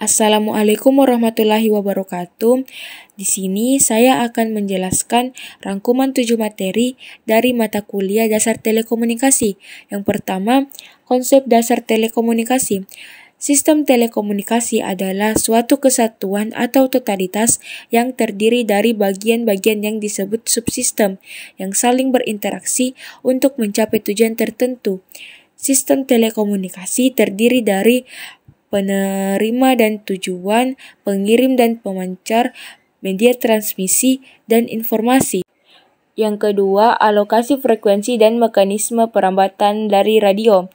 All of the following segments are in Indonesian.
Assalamualaikum warahmatullahi wabarakatuh. Di sini saya akan menjelaskan rangkuman 7 materi dari mata kuliah dasar telekomunikasi. Yang pertama, konsep dasar telekomunikasi. Sistem telekomunikasi adalah suatu kesatuan atau totalitas yang terdiri dari bagian-bagian yang disebut subsistem yang saling berinteraksi untuk mencapai tujuan tertentu. Sistem telekomunikasi terdiri dari penerima dan tujuan, pengirim dan pemancar, media transmisi, dan informasi. Yang kedua, alokasi frekuensi dan mekanisme perambatan dari radio.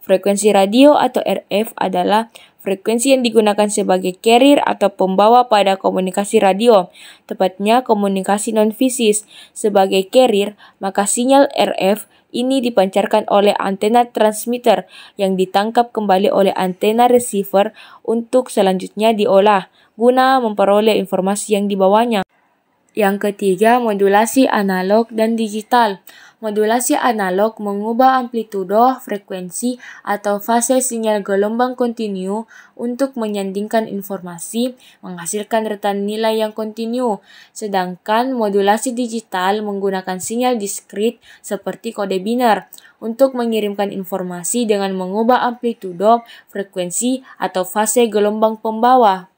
Frekuensi radio atau RF adalah frekuensi yang digunakan sebagai carrier atau pembawa pada komunikasi radio, tepatnya komunikasi non-fisis. Sebagai carrier, maka sinyal RF ini dipancarkan oleh antena transmitter yang ditangkap kembali oleh antena receiver untuk selanjutnya diolah guna memperoleh informasi yang dibawanya. Yang ketiga, modulasi analog dan digital. Modulasi analog mengubah amplitudo, frekuensi, atau fase sinyal gelombang kontinu untuk menyandingkan informasi, menghasilkan retan nilai yang kontinu. Sedangkan modulasi digital menggunakan sinyal diskrit seperti kode biner untuk mengirimkan informasi dengan mengubah amplitudo, frekuensi, atau fase gelombang pembawa.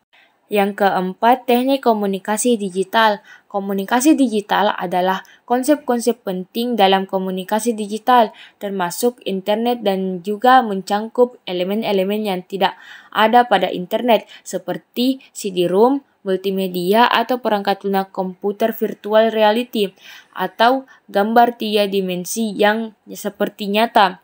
Yang keempat, teknik komunikasi digital. Komunikasi digital adalah konsep-konsep penting dalam komunikasi digital, termasuk internet dan juga mencangkup elemen-elemen yang tidak ada pada internet, seperti CD-ROM, multimedia, atau perangkat lunak komputer virtual reality, atau gambar 3 dimensi yang seperti nyata.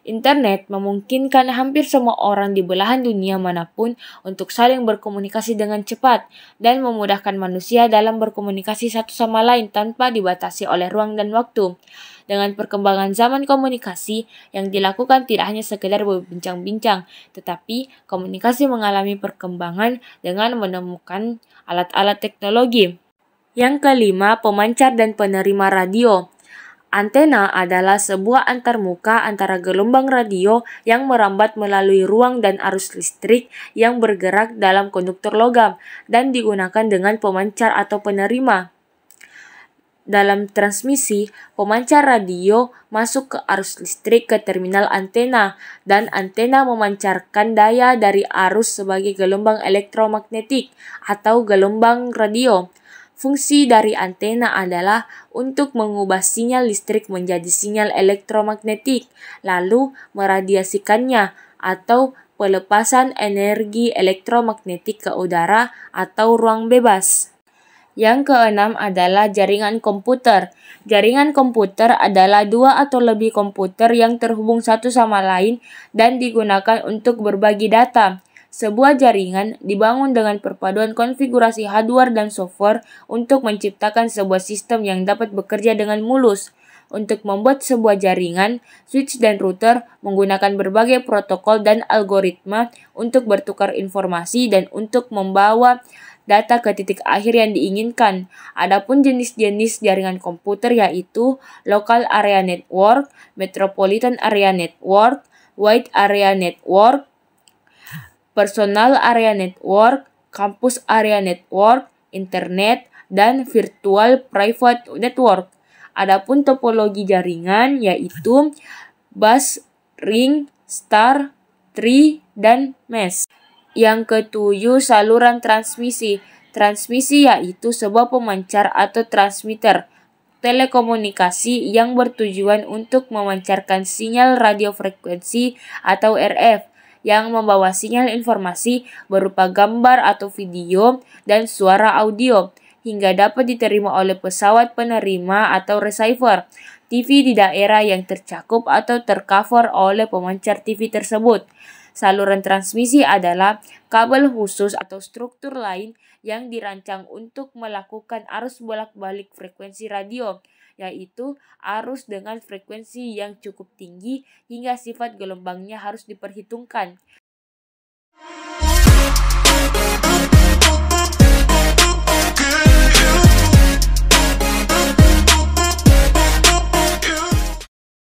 Internet memungkinkan hampir semua orang di belahan dunia manapun untuk saling berkomunikasi dengan cepat dan memudahkan manusia dalam berkomunikasi satu sama lain tanpa dibatasi oleh ruang dan waktu. Dengan perkembangan zaman komunikasi yang dilakukan tidak hanya sekedar berbincang-bincang, tetapi komunikasi mengalami perkembangan dengan menemukan alat-alat teknologi. Yang kelima, pemancar dan penerima radio. Antena adalah sebuah antarmuka antara gelombang radio yang merambat melalui ruang dan arus listrik yang bergerak dalam konduktor logam dan digunakan dengan pemancar atau penerima. Dalam transmisi, pemancar radio masuk ke arus listrik ke terminal antena, dan antena memancarkan daya dari arus sebagai gelombang elektromagnetik atau gelombang radio. Fungsi dari antena adalah untuk mengubah sinyal listrik menjadi sinyal elektromagnetik, lalu meradiasikannya atau pelepasan energi elektromagnetik ke udara atau ruang bebas. Yang keenam adalah jaringan komputer. Jaringan komputer adalah dua atau lebih komputer yang terhubung satu sama lain dan digunakan untuk berbagi data. Sebuah jaringan dibangun dengan perpaduan konfigurasi hardware dan software untuk menciptakan sebuah sistem yang dapat bekerja dengan mulus. Untuk membuat sebuah jaringan, switch dan router menggunakan berbagai protokol dan algoritma untuk bertukar informasi dan untuk membawa data ke titik akhir yang diinginkan. Adapun jenis-jenis jaringan komputer yaitu Local Area Network, Metropolitan Area Network, Wide Area Network, Personal Area Network, Campus Area Network, Internet, dan Virtual Private Network. Adapun topologi jaringan yaitu bus, ring, star, tree, dan mesh. Yang ketujuh, saluran transmisi. Transmisi yaitu sebuah pemancar atau transmitter telekomunikasi yang bertujuan untuk memancarkan sinyal radio frekuensi atau RF yang membawa sinyal informasi berupa gambar atau video dan suara audio hingga dapat diterima oleh pesawat penerima atau receiver TV di daerah yang tercakup atau tercover oleh pemancar TV tersebut. Saluran transmisi adalah kabel khusus atau struktur lain yang dirancang untuk melakukan arus bolak-balik frekuensi radio, yaitu arus dengan frekuensi yang cukup tinggi hingga sifat gelombangnya harus diperhitungkan.